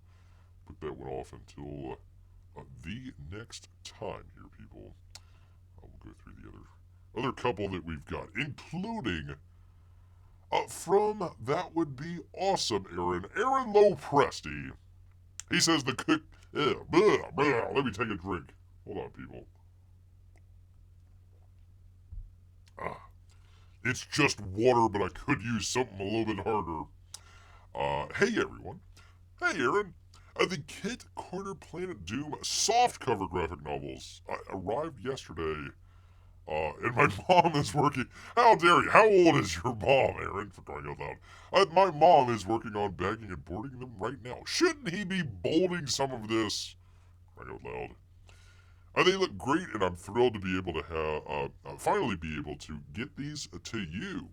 Put that one off until the next time here, people. I will go through the other couple that we've got, including from That Would Be Awesome, Aaron Low-Presty. He says the cook. Let me take a drink. Hold on, people. It's just water, but I could use something a little bit harder. Hey everyone. Hey Aaron. The Kit Carter Planet Doom softcover graphic novels arrived yesterday. And my mom is working. How dare you? How old is your mom, Aaron? For crying out loud. My mom is working on bagging and boarding them right now. Shouldn't he be bolding some of this? Crying out loud. They look great, and I'm thrilled to be able to finally be able to get these to you.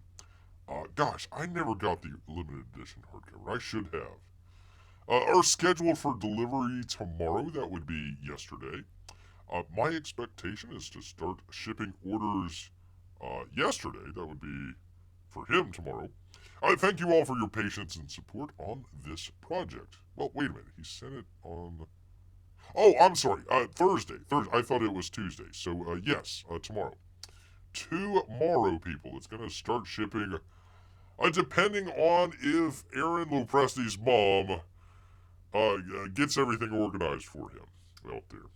Gosh, I never got the limited edition hardcover. I should have. Are scheduled for delivery tomorrow. That would be yesterday. My expectation is to start shipping orders yesterday. That would be for him tomorrow. Thank you all for your patience and support on this project. Well, wait a minute. He sent it on... Oh, I'm sorry. Thursday. I thought it was Tuesday. So, yes, tomorrow. Tomorrow, people. It's going to start shipping, depending on if Aaron Lopresty's mom gets everything organized for him out there.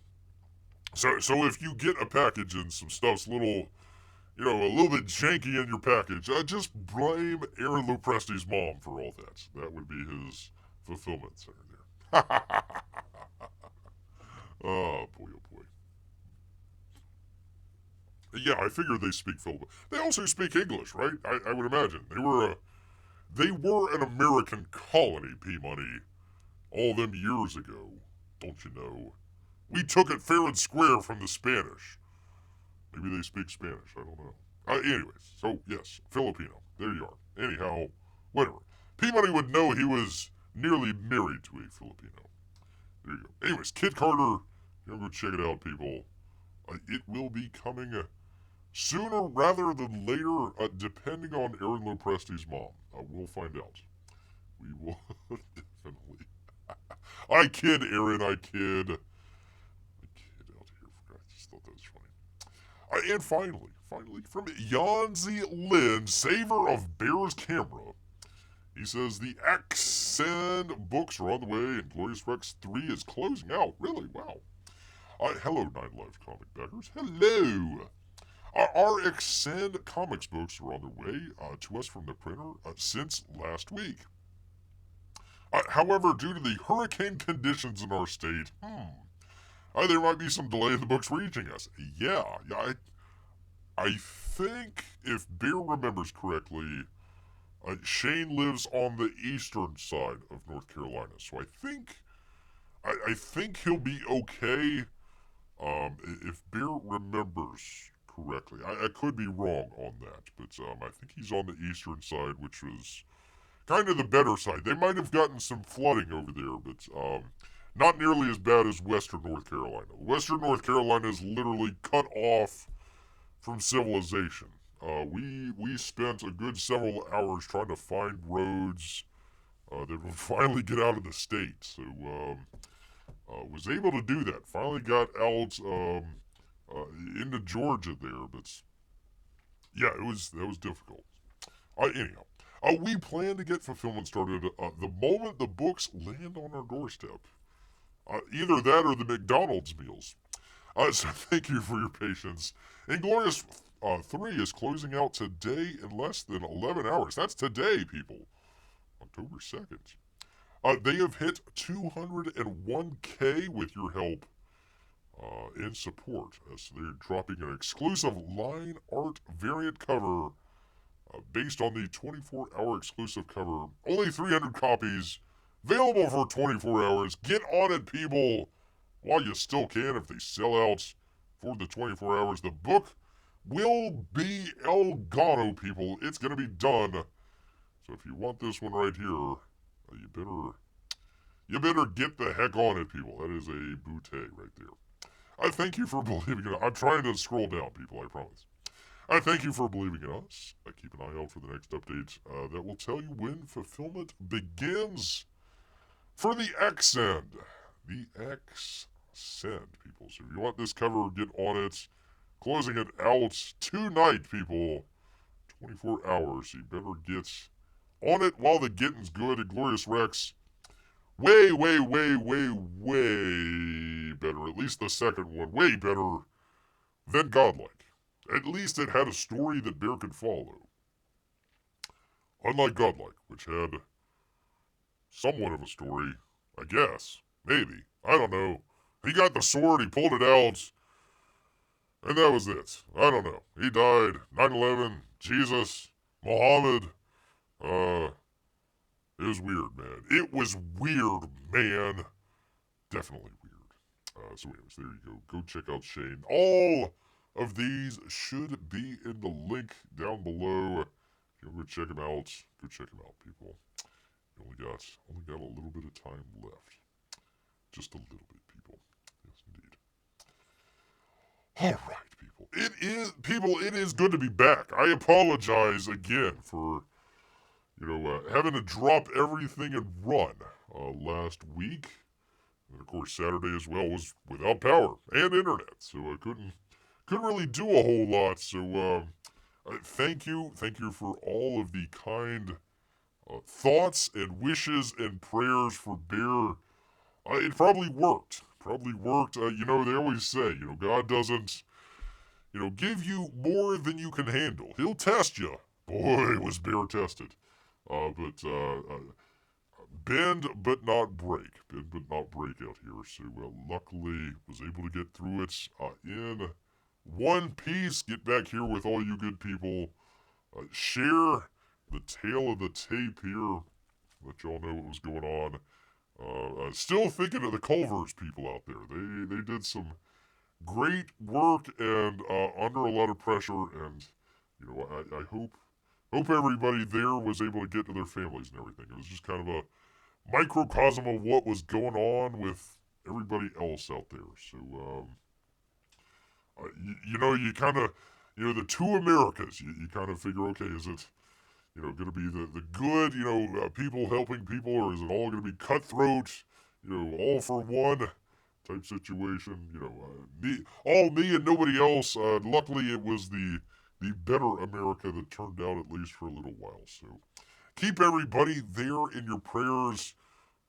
So if you get a package and some stuff's a little bit janky in your package, just blame Aaron Lopresty's mom for all that. That would be his fulfillment center there. Oh, boy, oh, boy. Yeah, I figured they speak Filipino. They also speak English, right? I would imagine. They were an American colony, P-Money, all them years ago, don't you know? We took it fair and square from the Spanish. Maybe they speak Spanish, I don't know. Anyways, so yes, Filipino. There you are. Anyhow, whatever. P-Money would know he was nearly married to a Filipino. There you go. Anyways, Kit Carter, go check it out, people. It will be coming sooner rather than later, depending on Aaron Lopresti's mom. We'll find out. We will definitely. I kid, Aaron, I kid. I kid out here. I just thought that was funny. And finally, from Yanzi Lin, saver of Bear's Camera. He says the Axcend books are on the way, and Inglorious Rex 3 is closing out. Really? Wow. Hello, Nine Live comic backers. Hello. Our Axcend comics books are on their way to us from the printer since last week. However, due to the hurricane conditions in our state, there might be some delay in the books reaching us. Yeah, I think if Bear remembers correctly, Shane lives on the eastern side of North Carolina, so I think he'll be okay. If Bear remembers correctly, I could be wrong on that, but I think he's on the eastern side, which was kind of the better side. They might have gotten some flooding over there, but not nearly as bad as Western North Carolina. Western North Carolina is literally cut off from civilization. We spent a good several hours trying to find roads that would finally get out of the state. So was able to do that. Finally got out into Georgia there, but yeah, that was difficult. Anyhow, we plan to get fulfillment started the moment the books land on our doorstep. Either that or the McDonald's meals. So thank you for your patience. Inglorious 3 is closing out today in less than 11 hours. That's today, people. October 2nd. They have hit 201K with your help in support. So they're dropping an exclusive line art variant cover based on the 24-hour exclusive cover. Only 300 copies. Available for 24 hours. Get on it, people, while you still can. If they sell out for the 24 hours, the book will be El Gato, people. It's going to be done. So if you want this one right here, you better get the heck on it, people. That is a bootay right there. I thank you for believing in it. I'm trying to scroll down, people, I promise. I thank you for believing in us. I keep an eye out for the next update that will tell you when fulfillment begins for the Axcend. The Axcend, people. So if you want this cover, get on it. Closing it out tonight, people. 24 hours. So you better get on it while the getting's good. Inglorious Rex. Way better. At least the second one. Way better than Godlike. At least it had a story that Bear could follow. Unlike Godlike, which had somewhat of a story, I guess. Maybe. I don't know. He got the sword, he pulled it out, and that was it. I don't know. He died. 9/11, Jesus, Muhammad. It was weird, man. It was weird, man. Definitely weird. So anyways, there you go. Go check out Shane. All of these should be in the link down below. If you want to go check them out, go check them out, people. You only got a little bit of time left. Just a little bit, people. Yes, indeed. All right, people. It is good to be back. I apologize again for, having to drop everything and run last week. And of course, Saturday as well was without power and internet, so I couldn't really do a whole lot. So thank you for all of the kind thoughts and wishes and prayers for Bear. It probably worked. They always say, God doesn't, give you more than you can handle. He'll test you. Boy, was Bear tested. But bend but not break. Bend but not break out here. So luckily was able to get through it in one piece. Get back here with all you good people. Share the tale of the tape here. Let y'all know what was going on. Still thinking of the Culver's people out there. They did some great work and under a lot of pressure. And I hope everybody there was able to get to their families and everything. It was just kind of a microcosm of what was going on with everybody else out there. So you the two Americas. You kind of figure, okay, is it, going to be the good, people helping people, or is it all going to be cutthroat, all for one type situation? Me and nobody else. Luckily, it was the better America that turned out, at least for a little while. So keep everybody there in your prayers.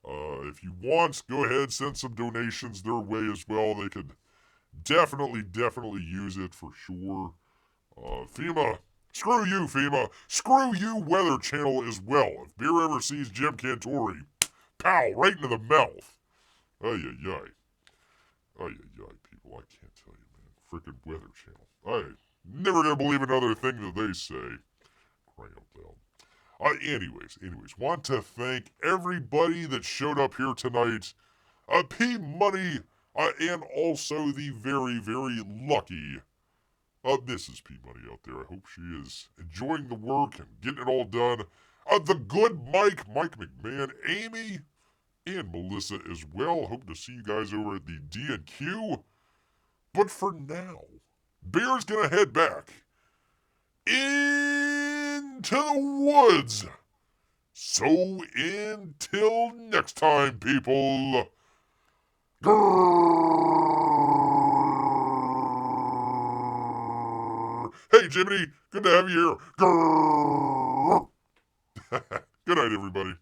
If you want, go ahead, send some donations their way as well. They could definitely use it for sure. FEMA, screw you, FEMA. Screw you, Weather Channel as well. If beer ever sees Jim Cantori, pow, right into the mouth. Ay, ay, ay. Ay, ay, ay, people, I can't tell you, man. Frickin' Weather Channel. I never gonna believe another thing that they say. Crying out loud. Anyways, want to thank everybody that showed up here tonight. P Money, and also the very lucky Mrs. P Money out there. I hope she is enjoying the work and getting it all done. The good Mike McMahon, Amy, and Melissa as well. Hope to see you guys over at the D&Q. But for now, Bear's gonna head back into the woods. So until next time, people. Grrr. Hey, Jiminy, good to have you here. Grrr. Good night, everybody.